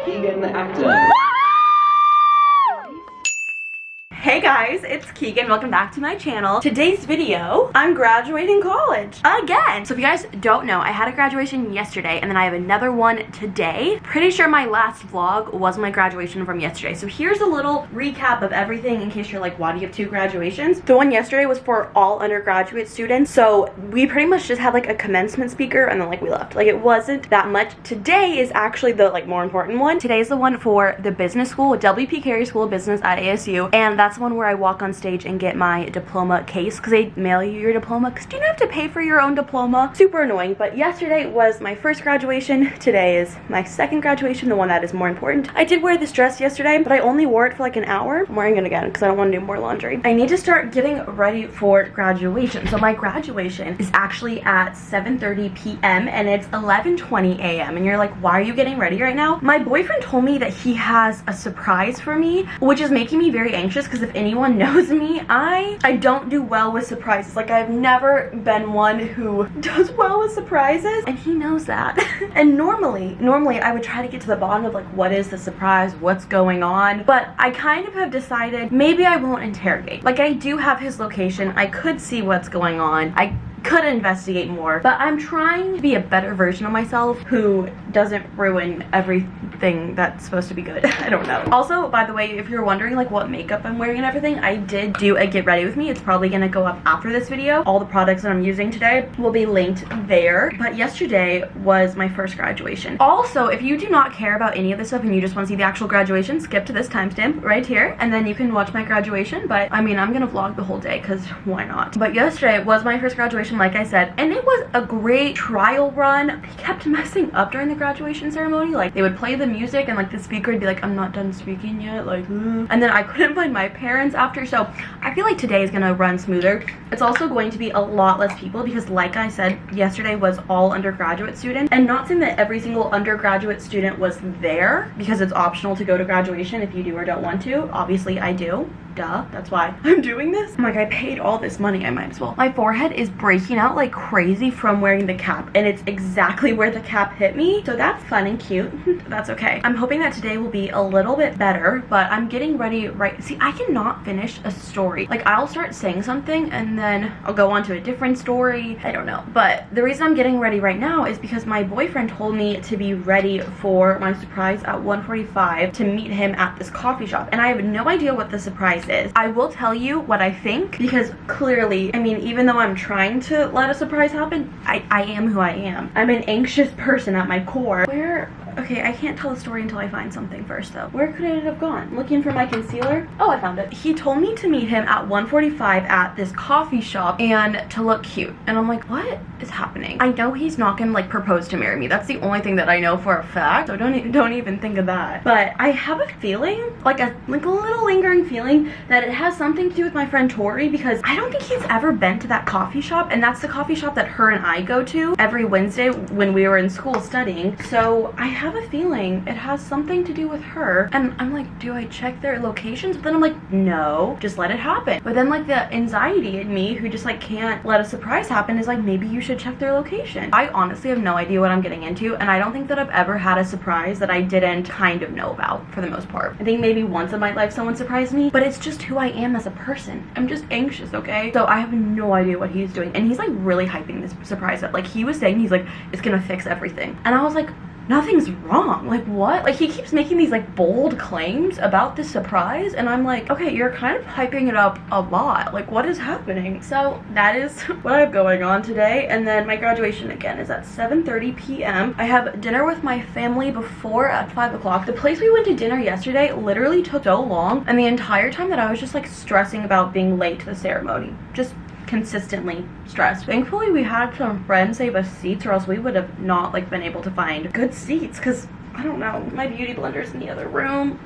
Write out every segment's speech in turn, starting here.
Keegan the actor. Hey guys, it's Keegan. Welcome back to my channel. Today's video, I'm graduating college again. So if you guys don't know, I had a graduation yesterday and then I have another one today. Pretty sure my last vlog was my graduation from yesterday. So here's a little recap of everything in case you're like, why do you have two graduations? The one yesterday was for all undergraduate students. So we pretty much just had like a commencement speaker and then like we left. Like it wasn't that much. Today is actually the like more important one. Today is the one for the business school, WP Carey School of Business at ASU. And that's the one where I walk on stage and get my diploma case because they mail you your diploma because you don't have to pay for your own diploma. Super annoying. But yesterday was my first graduation. Today is my second graduation, the one that is more important. I did wear this dress yesterday, but I only wore it for like an hour. I'm wearing it again because I don't want to do more laundry. I need to start getting ready for graduation. So my graduation is actually at 7:30 p.m. and it's 11:20 a.m. and you're like, why are you getting ready right now? My boyfriend told me that he has a surprise for me, which is making me very anxious because if anyone knows me, I don't do well with surprises. Like I've never been one who does well with surprises, and he knows that. And normally I would try to get to the bottom of like, what is the surprise, what's going on, but I kind of have decided maybe I won't interrogate. Like I do have his location, I could see what's going on, I could investigate more, but I'm trying to be a better version of myself who doesn't ruin everything that's supposed to be good. I don't know. Also, by the way, if you're wondering like what makeup I'm wearing and everything, I did do a get ready with me. It's probably gonna go up after this video. All the products that I'm using today will be linked there. But yesterday was my first graduation. Also, if you do not care about any of this stuff and you just want to see the actual graduation, skip to this timestamp right here and then you can watch my graduation. But I mean, I'm gonna vlog the whole day because why not? But yesterday was my first graduation, like I said, and it was a great trial run. They kept messing up during the graduation ceremony. Like they would play the music and like the speaker would be like, I'm not done speaking yet, like and then I couldn't find my parents after. So I feel like today is gonna run smoother. It's also going to be a lot less people because like I said, yesterday was all undergraduate students, and not saying that every single undergraduate student was there because it's optional to go to graduation if you do or don't want to. Obviously I do. Duh, that's why I'm doing this. I'm like, I paid all this money, I might as well. My forehead is breaking out like crazy from wearing the cap, and it's exactly where the cap hit me, so that's fun and cute. That's okay. I'm hoping that today will be a little bit better, but I'm getting ready right. See, I cannot finish a story. Like I'll start saying something and then I'll go on to a different story. I don't know, but the reason I'm getting ready right now is because my boyfriend told me to be ready for my surprise at 1:45 to meet him at this coffee shop, and I have no idea what the surprise is. I will tell you what I think because clearly, I mean, even though I'm trying to let a surprise happen, I am who I am. I'm an anxious person at my core. Okay, I can't tell the story until I find something first though. Where could it have gone? Looking for my concealer? Oh, I found it. He told me to meet him at 1:45 at this coffee shop and to look cute. And I'm like, what is happening? I know he's not gonna like propose to marry me. That's the only thing that I know for a fact. So don't even think of that. But I have a feeling, like a little lingering feeling that it has something to do with my friend Tori, because I don't think he's ever been to that coffee shop, and that's the coffee shop that her and I go to every Wednesday when we were in school studying. So I have a feeling it has something to do with her, and I'm like, do I check their locations? But then I'm like, no, just let it happen. But then like the anxiety in me who just like can't let a surprise happen is like, maybe you should check their location. I honestly have no idea what I'm getting into, and I don't think that I've ever had a surprise that I didn't kind of know about for the most part. I think maybe once in my life someone surprised me, but it's just who I am as a person. I'm just anxious, okay? So I have no idea what he's doing, and he's like really hyping this surprise up. Like he was saying, he's like, it's gonna fix everything, and I was like, nothing's wrong. Like what? Like he keeps making these like bold claims about this surprise, and I'm like, okay, you're kind of hyping it up a lot. Like what is happening? So that is what I have going on today. And then my graduation again is at 7:30 p.m. I have dinner with my family before at 5 o'clock. The place we went to dinner yesterday literally took so long, and the entire time that I was just like stressing about being late to the ceremony. Just consistently stressed. Thankfully we had some friends save us seats, or else we would have not like been able to find good seats, because I don't know, my beauty blender's in the other room.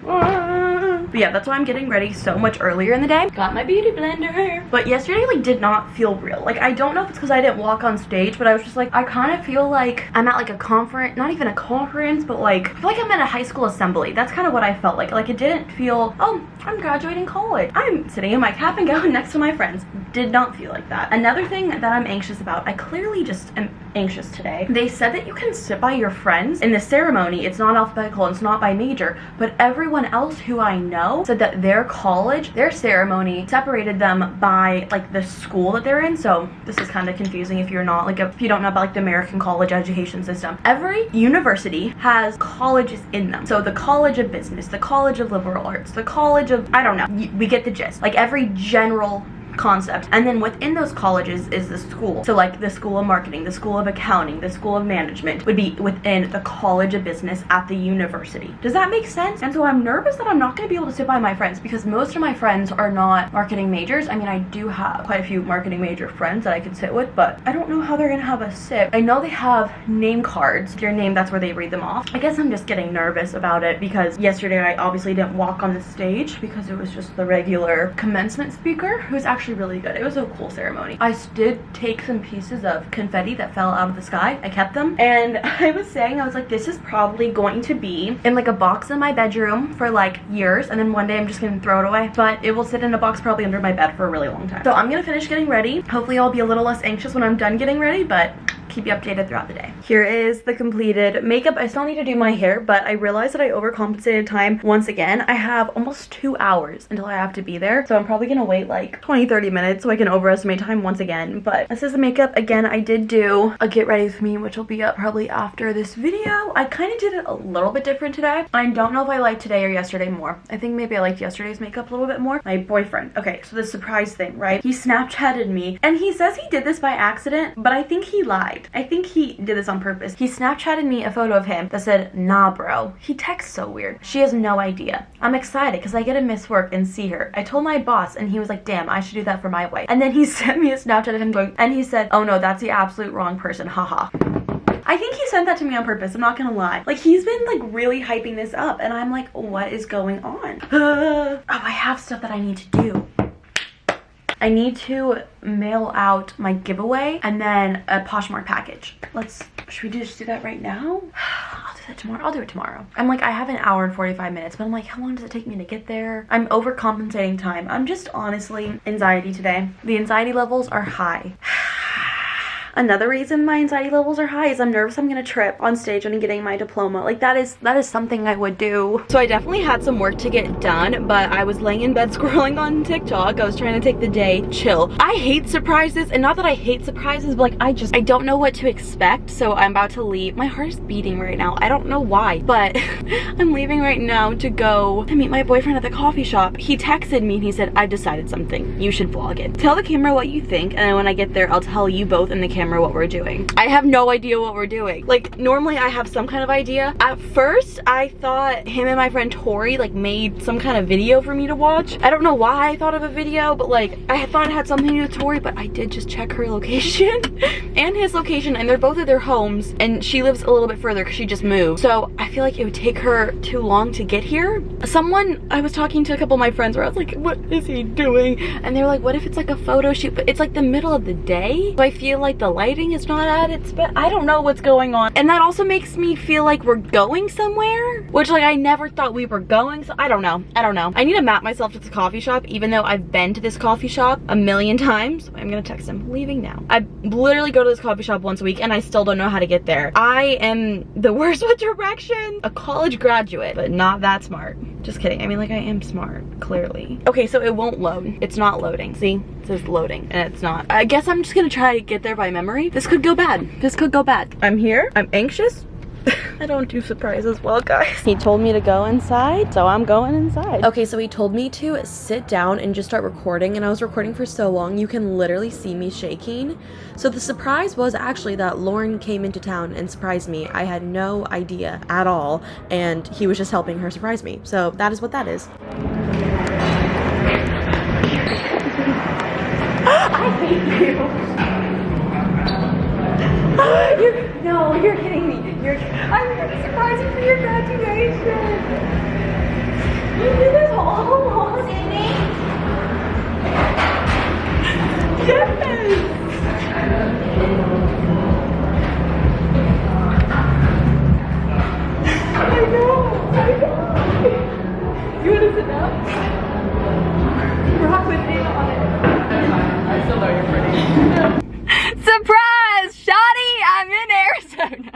But yeah, that's why I'm getting ready so much earlier in the day. Got my beauty blender. But yesterday like did not feel real. Like I don't know if it's because I didn't walk on stage, but I was just like, I kind of feel like I'm at like a conference, not even a conference, but like I feel like I'm at a high school assembly. That's kind of what I felt like. Like it didn't feel, oh, I'm graduating college, I'm sitting in my cap and gown next to my friends. Did not feel like that. Another thing that I'm anxious about, I clearly just am anxious today. They said that you can sit by your friends in the ceremony. It's not alphabetical, it's not by major, but everyone else who I know said that their college, their ceremony separated them by like the school that they're in. So this is kind of confusing if you're not like, if you don't know about like the American college education system. Every university has colleges in them. So the College of Business, the College of Liberal Arts, the College of, I don't know, we get the gist. Like every general concept, and then within those colleges is the school. So like the School of Marketing, the School of Accounting, the School of Management would be within the College of Business at the university. Does that make sense? And so I'm nervous that I'm not going to be able to sit by my friends because most of my friends are not marketing majors. I mean, I do have quite a few marketing major friends that I could sit with, but I don't know how they're going to have us sit. I know they have name cards. Your name, that's where they read them off. I guess I'm just getting nervous about it because yesterday I obviously didn't walk on the stage because it was just the regular commencement speaker who's actually really good. It was a cool ceremony. I did take some pieces of confetti that fell out of the sky. I kept them, and I was saying, I was like, this is probably going to be in like a box in my bedroom for like years, and then one day I'm just gonna throw it away, but it will sit in a box probably under my bed for a really long time. So I'm gonna finish getting ready. Hopefully I'll be a little less anxious when I'm done getting ready, but keep you updated throughout the day. Here is the completed makeup. I still need to do my hair, but I realized that I overcompensated time once again. I have almost 2 hours until I have to be there, so I'm probably gonna wait like 20-30 minutes so I can overestimate time once again. But this is the makeup. Again, I did do a get ready with me, which will be up probably after this video. I kind of did it a little bit different today. I don't know if I liked today or yesterday more. I think maybe I liked yesterday's makeup a little bit more. My boyfriend, okay, so the surprise thing, right? He Snapchatted me, and he says he did this by accident, but I think he lied. I think he did this on purpose. He Snapchatted me a photo of him that said, nah bro. He texts so weird. She has no idea. I'm excited because I get to miss work and see her. I told my boss and he was like, damn, I should do that for my wife. And then he sent me a Snapchat of him going, and he said, oh no, that's the absolute wrong person, haha. I think he sent that to me on purpose, I'm not gonna lie. Like, he's been like really hyping this up, and I'm like, what is going on? Oh, I have stuff that I need to do. I need to mail out my giveaway and then a Poshmark package. Should we just do that right now? I'll do that tomorrow. I'll do it tomorrow. I'm like, I have an hour and 45 minutes, but I'm like, how long does it take me to get there? I'm overcompensating time. I'm just honestly anxiety today. The anxiety levels are high. Another reason my anxiety levels are high is I'm nervous I'm gonna trip on stage when I'm getting my diploma. Like that is something I would do. So I definitely had some work to get done, but I was laying in bed scrolling on TikTok. I was trying to take the day chill. I hate surprises, and not that I hate surprises, but like I don't know what to expect. So I'm about to leave. My heart is beating right now. I don't know why, but I'm leaving right now to go to meet my boyfriend at the coffee shop. He texted me and he said, I've decided something. You should vlog it. Tell the camera what you think, and then when I get there, I'll tell you both in the camera what we're doing. I have no idea what we're doing. Like, normally I have some kind of idea. At first, I thought him and my friend Tori like made some kind of video for me to watch. I don't know why I thought of a video, but like I thought it had something to do with Tori, but I did just check her location and his location, and they're both at their homes, and she lives a little bit further because she just moved. So I feel like it would take her too long to get here. I was talking to a couple of my friends where I was like, what is he doing? And they were like, what if it's like a photo shoot? But it's like the middle of the day. So I feel like the lighting is not at its best. I don't know what's going on. And that also makes me feel like we're going somewhere, which like I never thought we were going. So I don't know. I need to map myself to the coffee shop, even though I've been to this coffee shop a million times. I'm gonna text him, leaving now. I literally go to this coffee shop once a week and I still don't know how to get there. I am the worst with direction. A college graduate, but not that smart. Just kidding. I mean, like, I am smart, clearly. Okay, so it won't load. It's not loading. See? It says loading, and it's not. I guess I'm just gonna try to get there by memory. This could go bad. This could go bad. I'm here. I'm anxious. I don't do surprises well, guys. He told me to go inside, so I'm going inside. Okay, so he told me to sit down and just start recording, and I was recording for so long, you can literally see me shaking. So the surprise was actually that Lauren came into town and surprised me. I had no idea at all, and he was just helping her surprise me. So that is what that is. I hate you. No, you're kidding me. I'm gonna surprise you for your graduation. You did this all You want to sit down? Rock with me on it. I still know you're pretty. Surprise! Shoddy! I'm in Arizona.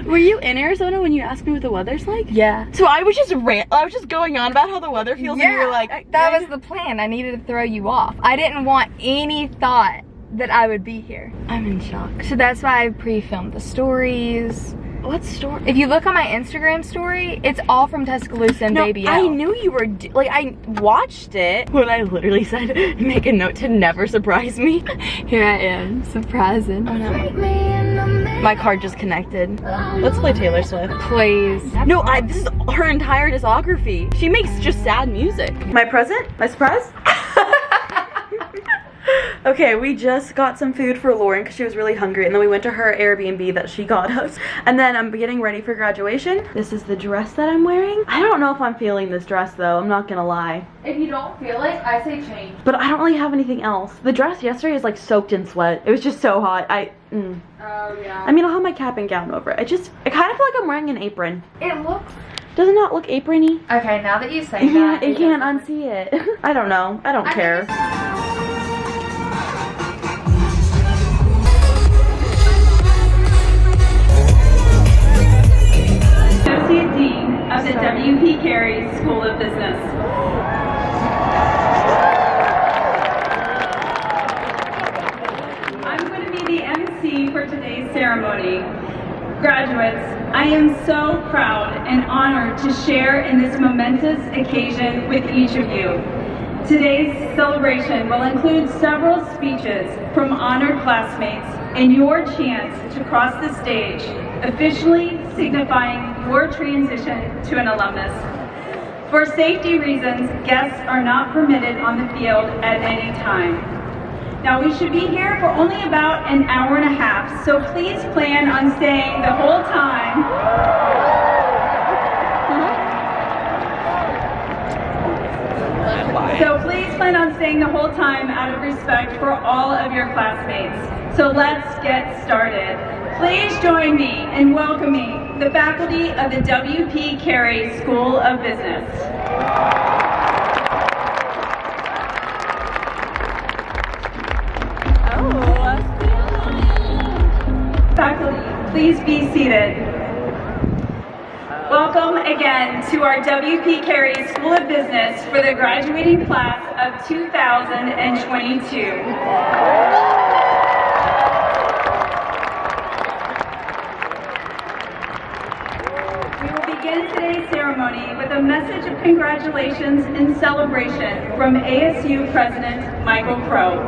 Were you in Arizona when you asked me what the weather's like? Yeah. So I was just going on about how the weather feels and you were like... That was the plan. I needed to throw you off. I didn't want any thought that I would be here. I'm in shock. So that's why I pre-filmed the stories. What story? If you look on my Instagram story, it's all from Tuscaloosa and Baby L. I knew you were, I watched it when I literally said, make a note to never surprise me. Here I am, surprising. Oh no. My card just connected. Let's play Taylor Swift. Please. No, this is her entire discography. She makes just sad music. My present? My surprise? Okay, we just got some food for Lauren because she was really hungry, and then we went to her Airbnb that she got us. And then I'm getting ready for graduation. This is the dress that I'm wearing. I don't know if I'm feeling this dress though, I'm not gonna lie. If you don't feel it, I say change. But I don't really have anything else. The dress yesterday is like soaked in sweat. It was just so hot. Oh yeah. I mean, I'll have my cap and gown over it. I kind of feel like I'm wearing an apron. It looks... Does it not look aprony? Okay, now that you say that... You can't unsee it. I don't know. I don't care. Associate Dean of the W.P. Carey School of Business. I'm going to be the MC for today's ceremony. Graduates, I am so proud and honored to share in this momentous occasion with each of you. Today's celebration will include several speeches from honored classmates and your chance to cross the stage, officially signifying your transition to an alumnus. For safety reasons, guests are not permitted on the field at any time. Now, we should be here for only about an hour and a half, so please plan on staying the whole time. So please plan on staying the whole time out of respect for all of your classmates. So let's get started. Please join me in welcoming the faculty of the W.P. Carey School of Business. Faculty, please be seated. Welcome again to our W.P. Carey School of Business for the graduating class of 2022. We will begin today's ceremony with a message of congratulations and celebration from ASU President Michael Crow.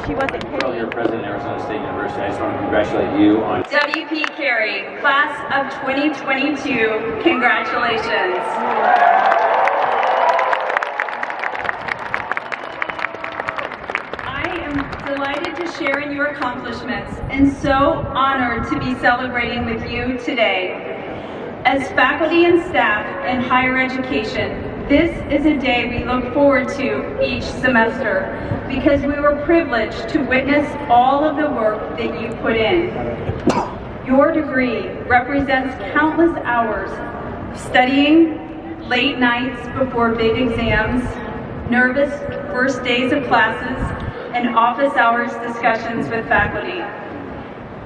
She wasn't kidding. You're President of Arizona State University. I just want to congratulate you on W.P. Carey, class of 2022, congratulations. I am delighted to share in your accomplishments and so honored to be celebrating with you today. As faculty and staff in higher education, this is a day we look forward to each semester because we were privileged to witness all of the work that you put in. Your degree represents countless hours of studying, late nights before big exams, nervous first days of classes, and office hours discussions with faculty.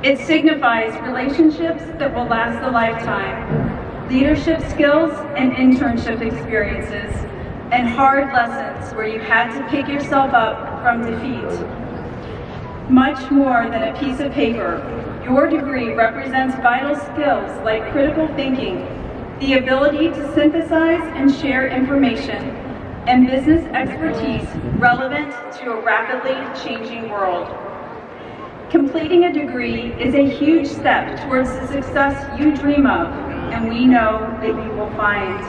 It signifies relationships that will last a lifetime, leadership skills and internship experiences, and hard lessons where you had to pick yourself up from defeat. Much more than a piece of paper, your degree represents vital skills like critical thinking, the ability to synthesize and share information, and business expertise relevant to a rapidly changing world. Completing a degree is a huge step towards the success you dream of, and we know that you will find.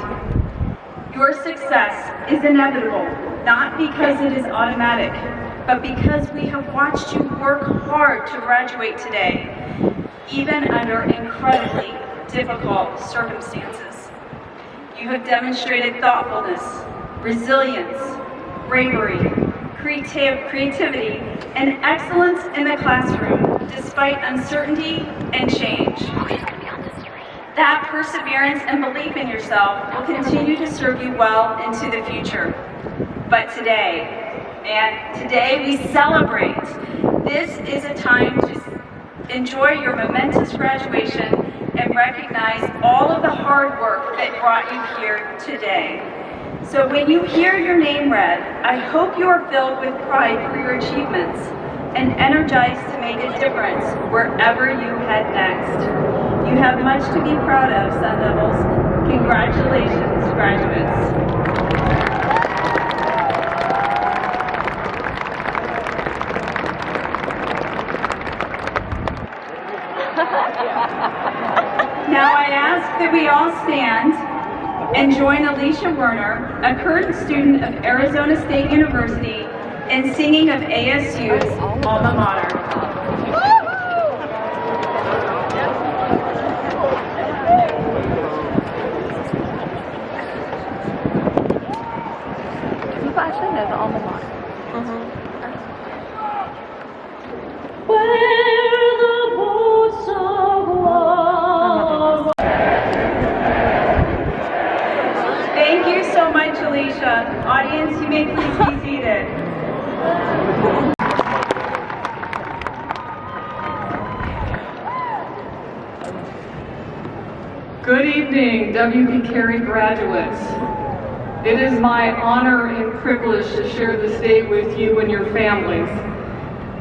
Your success is inevitable, not because it is automatic, but because we have watched you work hard to graduate today, even under incredibly difficult circumstances. You have demonstrated thoughtfulness, resilience, bravery, creativity, and excellence in the classroom despite uncertainty and change. That perseverance and belief in yourself will continue to serve you well into the future. But today we celebrate. This is a time to enjoy your momentous graduation and recognize all of the hard work that brought you here today. So when you hear your name read, I hope you are filled with pride for your achievements and energized to make a difference wherever you head next. You have much to be proud of, Sun Devils. Congratulations, graduates. Now I ask that we all stand and join Alicia Werner, a current student of Arizona State University, in singing of ASU's alma mater. People actually know the alma mater. Where the boats of love. Thank you so much, Alicia. Audience, you may please be seated. Good evening, W.P. Carey graduates. It is my honor and privilege to share this day with you and your families.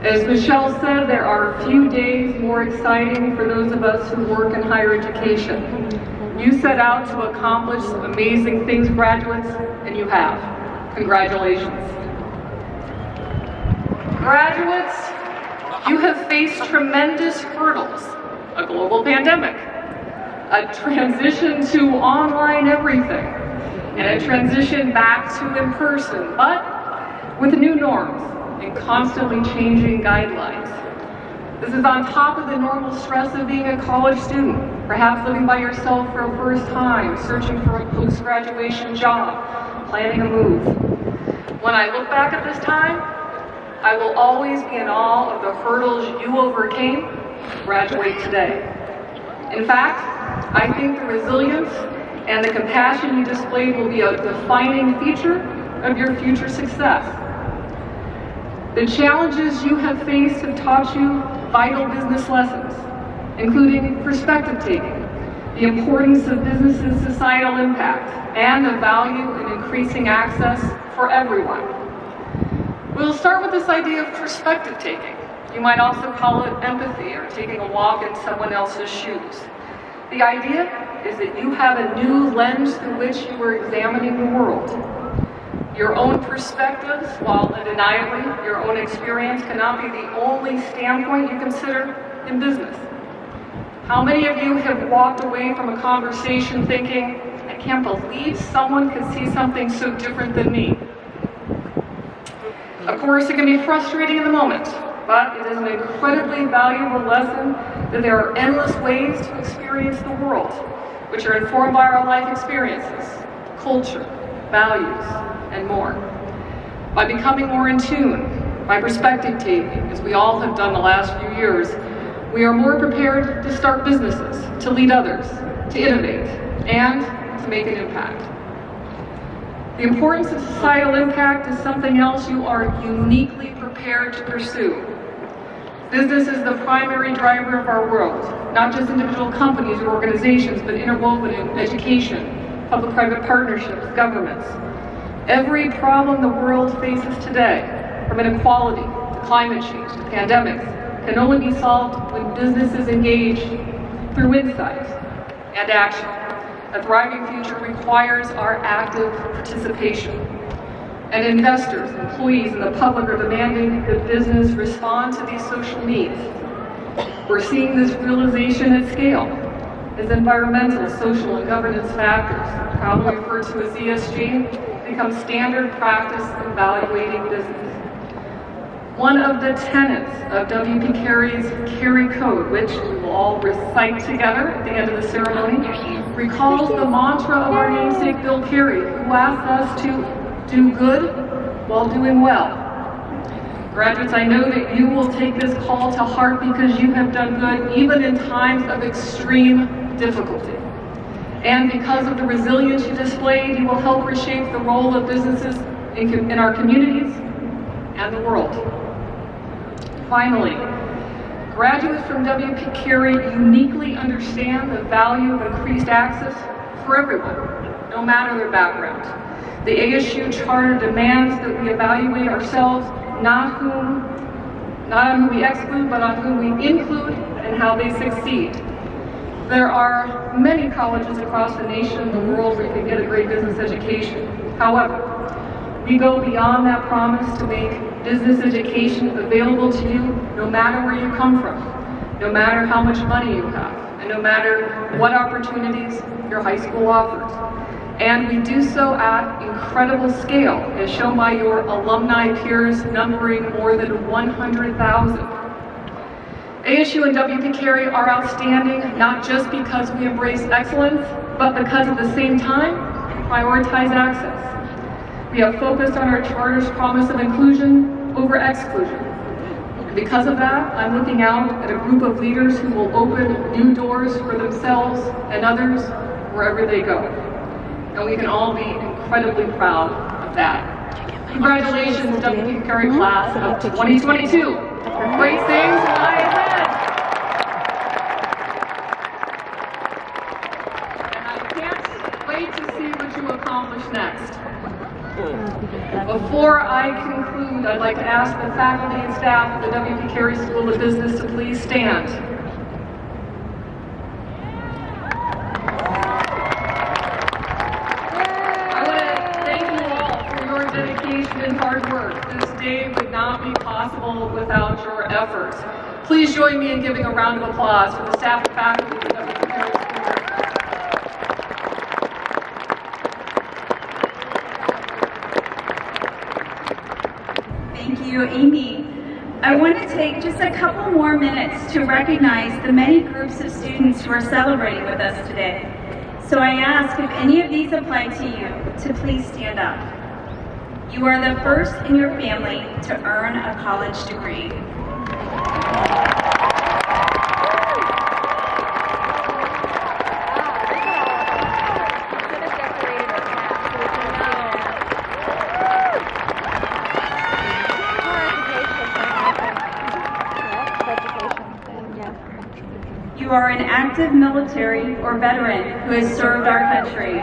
As Michelle said, there are few days more exciting for those of us who work in higher education. You set out to accomplish some amazing things, graduates, and you have. Congratulations. Graduates, you have faced tremendous hurdles. A global pandemic, a transition to online everything, and a transition back to in-person, but with new norms and constantly changing guidelines. This is on top of the normal stress of being a college student, perhaps living by yourself for a first time, searching for a post-graduation job, planning a move. When I look back at this time, I will always be in awe of the hurdles you overcame to graduate today. In fact, I think the resilience and the compassion you displayed will be a defining feature of your future success. The challenges you have faced have taught you vital business lessons, including perspective taking, the importance of business's societal impact, and the value in increasing access for everyone. We'll start with this idea of perspective taking. You might also call it empathy or taking a walk in someone else's shoes. The idea is that you have a new lens through which you are examining the world. Your own perspectives, while undeniably your own experience, cannot be the only standpoint you consider in business. How many of you have walked away from a conversation thinking, I can't believe someone could see something so different than me? Of course, it can be frustrating in the moment, but it is an incredibly valuable lesson that there are endless ways to experience the world, which are informed by our life experiences, culture, values, and more. By becoming more in tune, by perspective taking, as we all have done the last few years, we are more prepared to start businesses, to lead others, to innovate, and to make an impact. The importance of societal impact is something else you are uniquely prepared to pursue. Business is the primary driver of our world, not just individual companies or organizations, but interwoven in education, public-private partnerships, governments. Every problem the world faces today, from inequality to climate change to pandemics, can only be solved when businesses engage through insight and action. A thriving future requires our active participation. And investors, employees, and the public are demanding that business respond to these social needs. We're seeing this realization at scale as environmental, social, and governance factors, commonly referred to as ESG, become standard practice in evaluating business. One of the tenets of W.P. Carey's Carey Code, which we will all recite together at the end of the ceremony, recalls the mantra of our namesake Bill Carey, who asked us to do good while doing well. Graduates, I know that you will take this call to heart because you have done good even in times of extreme difficulty. And because of the resilience you displayed, you will help reshape the role of businesses in our communities and the world. Finally, graduates from W.P. Carey uniquely understand the value of increased access for everyone, no matter their background. The ASU Charter demands that we evaluate ourselves not on who we exclude, but on who we include and how they succeed. There are many colleges across the nation and the world where you can get a great business education. However, we go beyond that promise to make business education available to you no matter where you come from, no matter how much money you have, and no matter what opportunities your high school offers. And we do so at incredible scale, as shown by your alumni peers numbering more than 100,000. ASU and W.P. Carey are outstanding not just because we embrace excellence, but because at the same time, prioritize access. We have focused on our charter's promise of inclusion over exclusion. And because of that, I'm looking out at a group of leaders who will open new doors for themselves and others wherever they go. And we can all be incredibly proud of that. Congratulations, W.P. Carey class of 2022. Great things lie ahead. And I can't wait to see what you accomplish next. Before I conclude, I'd like to ask the faculty and staff of the W.P. Carey School of Business to please stand. And hard work. This day would not be possible without your efforts. Please join me in giving a round of applause for the staff and faculty of the W.P. Carey School. Thank you, Amy. I want to take just a couple more minutes to recognize the many groups of students who are celebrating with us today. So I ask if any of these apply to you to please stand up. You are the first in your family to earn a college degree. You are an active military or veteran who has served our country.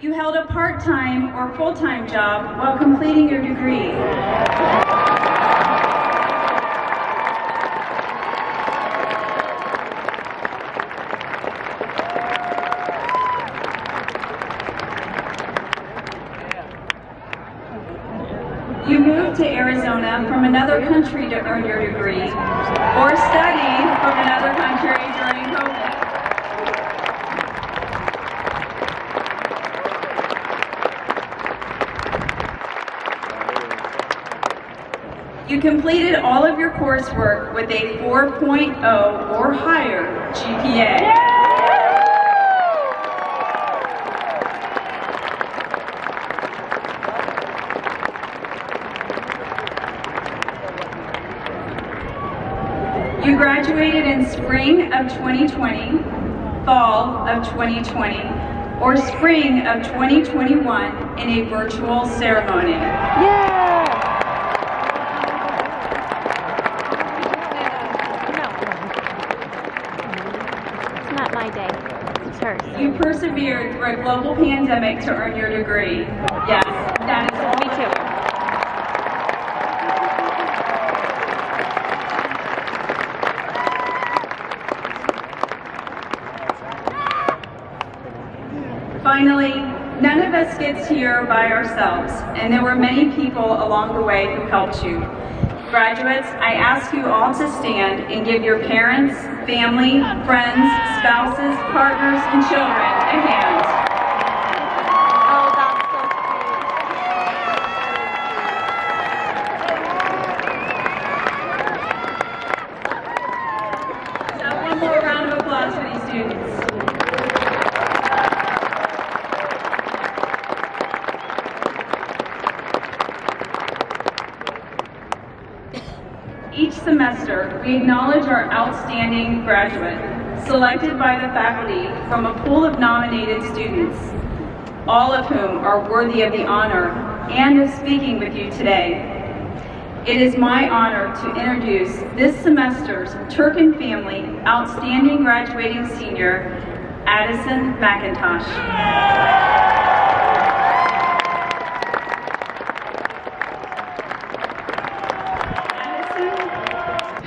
You held a part-time or full-time job while completing your degree. You moved to Arizona from another country to earn your degree, or study from another country during COVID. You completed all of your coursework with a 4.0 or higher GPA. You graduated in spring of 2020, fall of 2020, or spring of 2021 in a virtual ceremony. Yeah! It's not my day, it's hers. You persevered through a global pandemic to earn your degree. Yes, that is all. Me too. Finally, none of us gets here by ourselves, and there were many people along the way who helped you. Graduates, I ask you all to stand and give your parents, family, friends, spouses, partners, and children a hand. Oh, that's so Let's have one more round of applause for these students. Each semester, we acknowledge our outstanding graduate, selected by the faculty from a pool of nominated students, all of whom are worthy of the honor and of speaking with you today. It is my honor to introduce this semester's Turkin Family Outstanding Graduating Senior, Addison McIntosh.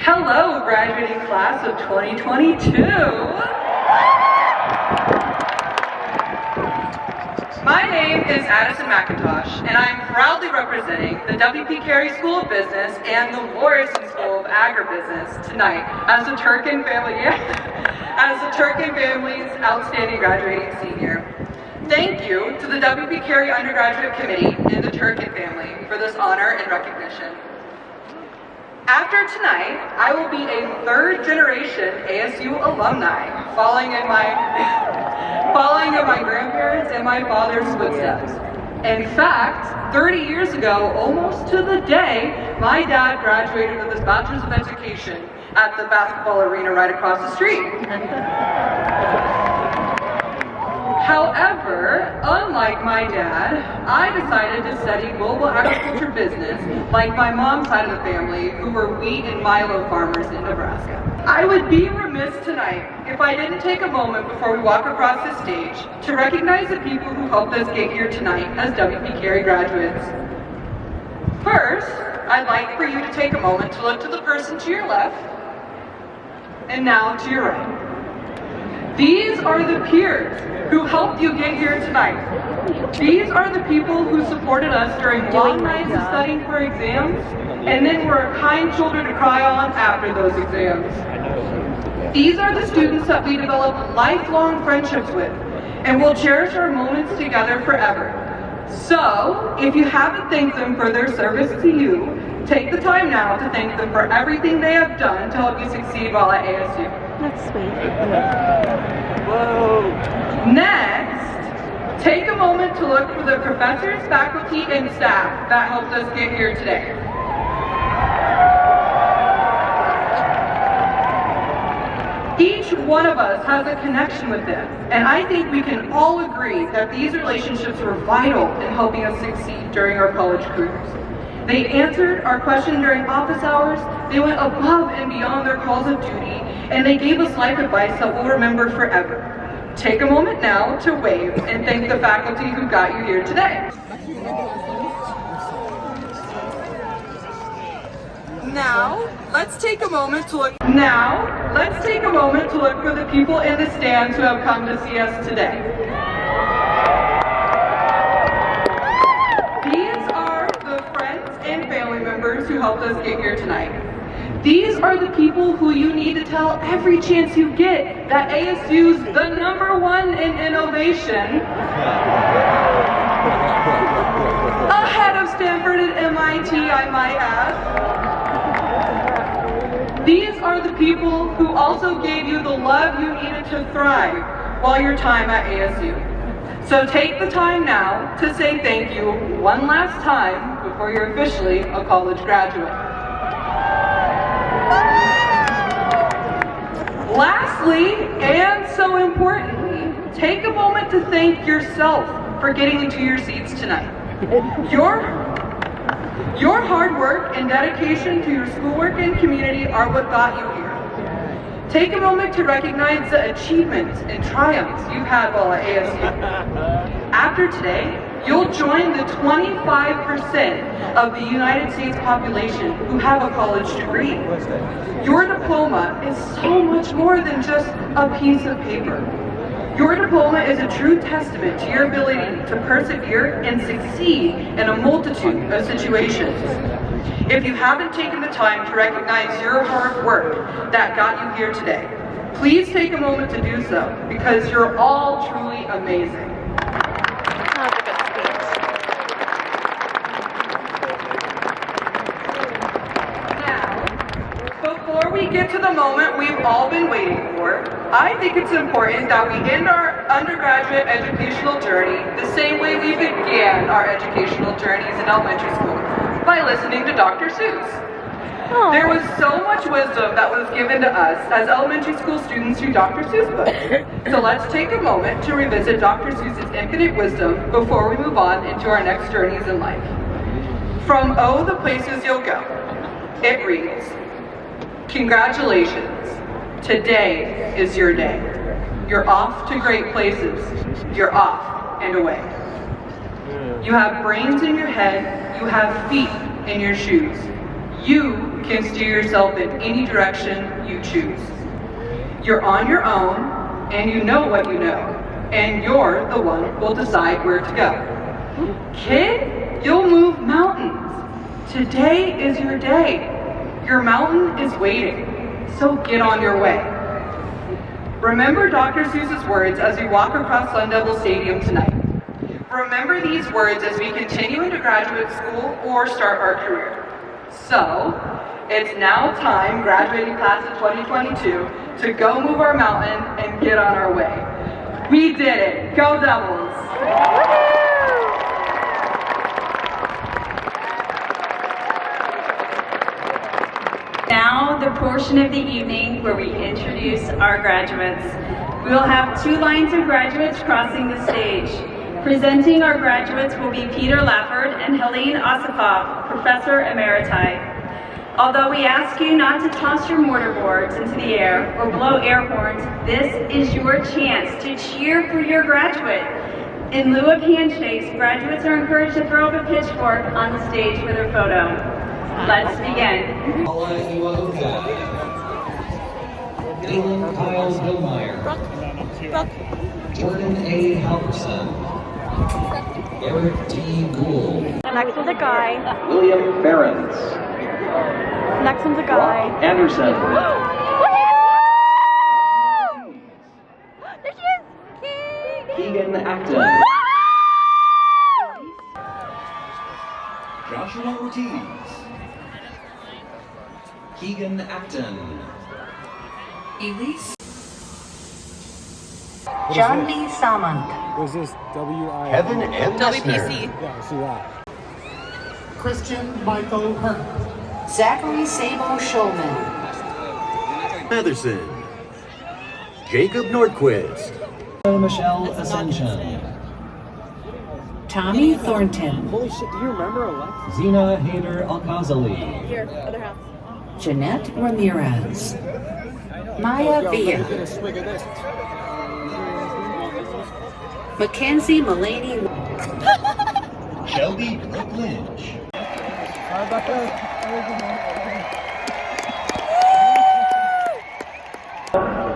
Hello, graduating class of 2022. My name is Addison McIntosh, and I am proudly representing the W.P. Carey School of Business and the Morrison School of Agribusiness tonight as the Turkin family's outstanding graduating senior. Thank you to the W.P. Carey Undergraduate Committee and the Turkin family for this honor and recognition. After tonight, I will be a third-generation ASU alumni, following in my grandparents and my father's footsteps. In fact, 30 years ago, almost to the day, my dad graduated with his Bachelor's of Education at the basketball arena right across the street. However, unlike my dad, I decided to study global agriculture business like my mom's side of the family, who were wheat and milo farmers in Nebraska. I would be remiss tonight if I didn't take a moment before we walk across the stage to recognize the people who helped us get here tonight as W.P. Carey graduates. First, I'd like for you to take a moment to look to the person to your left and now to your right. These are the peers who helped you get here tonight. These are the people who supported us during long nights of studying for exams, and then were a kind shoulder to cry on after those exams. These are the students that we developed lifelong friendships with, and will cherish our moments together forever. So, if you haven't thanked them for their service to you, take the time now to thank them for everything they have done to help you succeed while at ASU. That's sweet. Whoa. Next, take a moment to look for the professors, faculty, and staff that helped us get here today. Each one of us has a connection with them, and I think we can all agree that these relationships were vital in helping us succeed during our college careers. They answered our question during office hours, they went above and beyond their calls of duty, and they gave us life advice that we'll remember forever. Take a moment now to wave and thank the faculty who got you here today. Now, let's take a moment to look for the people in the stands who have come to see us today. These are the friends and family members who helped us get here tonight. These are the people who you need to tell every chance you get that ASU's the #1 in innovation, ahead of Stanford and MIT, I might add. These are the people who also gave you the love you needed to thrive while your time at ASU. So take the time now to say thank you one last time before you're officially a college graduate. Lastly, and so importantly, take a moment to thank yourself for getting into your seats tonight. Your hard work and dedication to your schoolwork and community are what got you here. Take a moment to recognize the achievements and triumphs you've had while at ASU. After today, you'll join the 25% of the United States population who have a college degree. Your diploma is so much more than just a piece of paper. Your diploma is a true testament to your ability to persevere and succeed in a multitude of situations. If you haven't taken the time to recognize your hard work that got you here today, please take a moment to do so, because you're all truly amazing. Before we get to the moment we've all been waiting for, I think it's important that we end our undergraduate educational journey the same way we began our educational journeys in elementary school, by listening to Dr. Seuss. There was so much wisdom that was given to us as elementary school students through Dr. Seuss books. So let's take a moment to revisit Dr. Seuss's infinite wisdom before we move on into our next journeys in life. From Oh, the Places You'll Go, it reads, "Congratulations, today is your day. You're off to great places. You're off and away. You have brains in your head, you have feet in your shoes. You can steer yourself in any direction you choose. You're on your own, and you know what you know, and you're the one who'll decide where to go. Kid, you'll move mountains. Today is your day. Your mountain is waiting, so get on your way." Remember Dr. Seuss's words as we walk across Sun Devil Stadium tonight. Remember these words as we continue into graduate school or start our career. So, it's now time, graduating class of 2022, to go move our mountain and get on our way. We did it! Go Devils! Now, the portion of the evening where we introduce our graduates. We will have 2 lines of graduates crossing the stage. Presenting our graduates will be Peter Lafford and Helene Osipov, Professor Emeriti. Although we ask you not to toss your mortarboards into the air or blow air horns, this is your chance to cheer for your graduate. In lieu of handshakes, graduates are encouraged to throw up a pitchfork on the stage for their photo. Let's begin. Paula Iwaoka. Dylan Kyle Billmeyer. Jordan A. Halverson. Eric T. Gould. Next one's a guy. William Behrens. Next one's a guy. Rob Anderson. There she is! Keegan Acton. Joshua Ortiz. Keegan Acton. Elise. John B. Salmond. Was this W-I? Kevin M. WPC. Yeah, I see that. Christian Michael Hurt. Zachary Sabo Shulman. Matherson. Jacob Nordquist. Michelle Ascension. Tommy Thornton. Holy shit, do you remember Alexa? Zena Hader Alkazali. Here, other house. Jeanette Ramirez. Maya Villa. Get a swig of this. Mackenzie Mulaney. Shelby Brooke Lynch.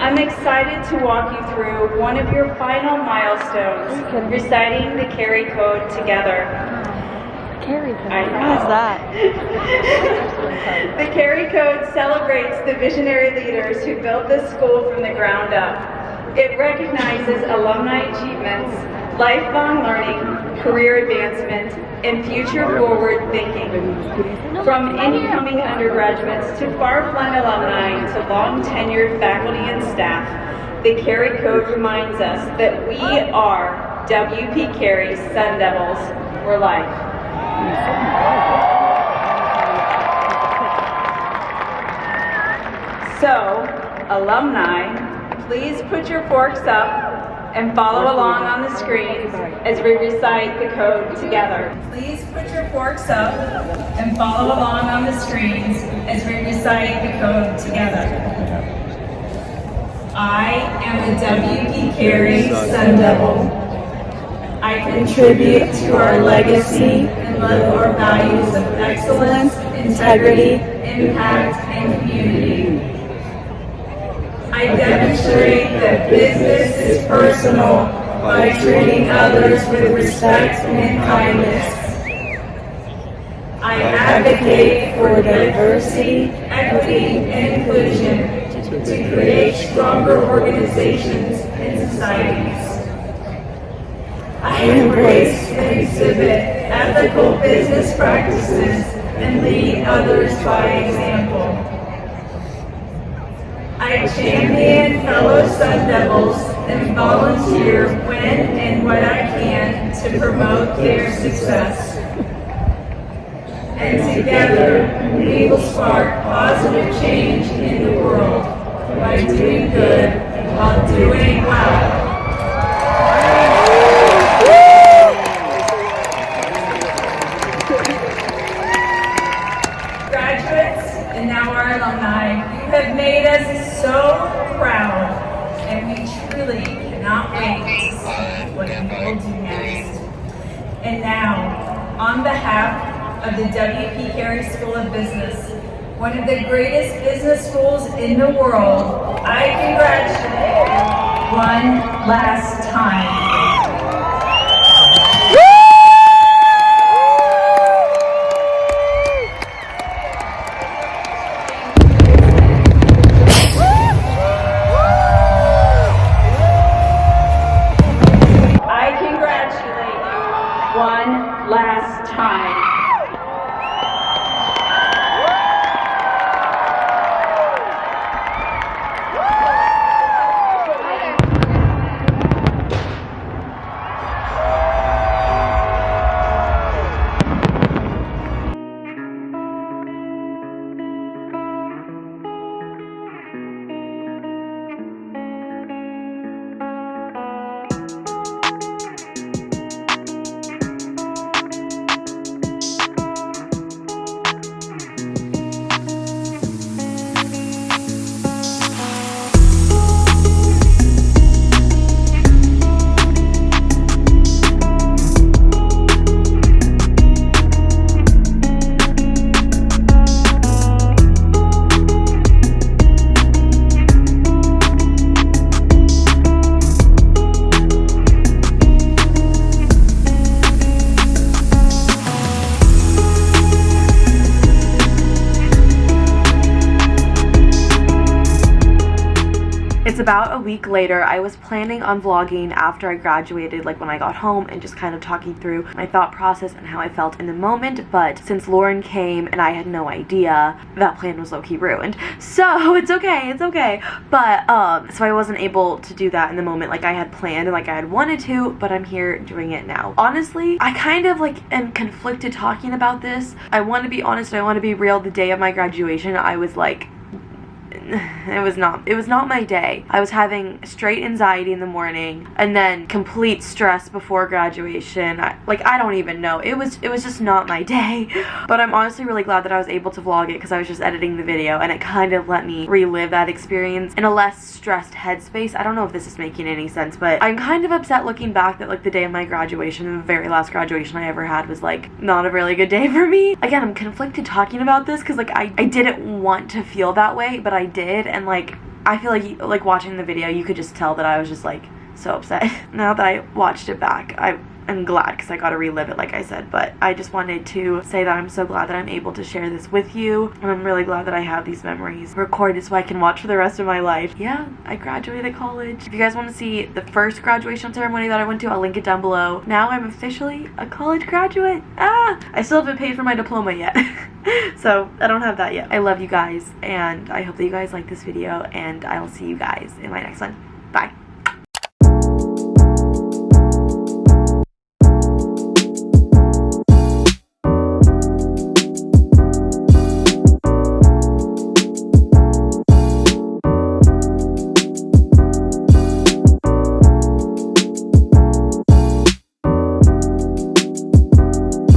I'm excited to walk you through one of your final milestones, reciting the Carey Code together. Carey Code. I know. What is that? The Carey Code celebrates the visionary leaders who built this school from the ground up. It recognizes alumni achievements, lifelong learning, career advancement, and future-forward thinking. From incoming undergraduates to far-flung alumni to long-tenured faculty and staff, the Carey Code reminds us that we are W.P. Carey's Sun Devils for life. So, alumni, please put your forks up and follow along on the screens as we recite the code together. Please put your forks up and follow along on the screens as we recite the code together. I am a W.P. Carey Sun Devil. I contribute to our legacy and live our values of excellence, integrity, impact, and community. I demonstrate that business is personal by treating others with respect and kindness. I advocate for diversity, equity, and inclusion to create stronger organizations and societies. I embrace and exhibit ethical business practices and lead others by example. I champion fellow Sun Devils and volunteer when and what I can to promote their success. And together, we will spark positive change in the world by doing good while doing well. Graduates, and now our alumni, you have made us so proud, and we truly cannot wait to see what you will do next. And now, on behalf of the W.P. Carey School of Business, one of the greatest business schools in the world, I congratulate you one last time. I congratulate you one last time. It's about a week later. I was planning on vlogging after I graduated, like when I got home, and just kind of talking through my thought process and how I felt in the moment, but since Lauren came and I had no idea, that plan was low-key ruined. So it's okay, but so I wasn't able to do that in the moment like I had planned and like I had wanted to, but I'm here doing it now. Honestly, I kind of like am conflicted talking about this. I want to be honest, I want to be real. The day of my graduation, I was like, it was not my day. I was having straight anxiety in the morning and then complete stress before graduation. I don't even know. It was just not my day. But I'm honestly really glad that I was able to vlog it because I was just editing the video and it kind of let me relive that experience in a less stressed headspace. I don't know if this is making any sense, but I'm kind of upset looking back that like the day of my graduation, the very last graduation I ever had, was like not a really good day for me. Again, I'm conflicted talking about this because like I didn't want to feel that way, but I did, and like I feel like watching the video you could just tell that I was just like so upset. Now that I watched it back, I'm glad because I got to relive it like I said, but I just wanted to say that I'm so glad that I'm able to share this with you, and I'm really glad that I have these memories recorded so I can watch for the rest of my life. Yeah, I graduated college. If you guys want to see the first graduation ceremony that I went to, I'll link it down below. Now I'm officially a college graduate. I still haven't paid for my diploma yet. So I don't have that yet. I love you guys, and I hope that you guys like this video, and I will see you guys in my next one. Bye.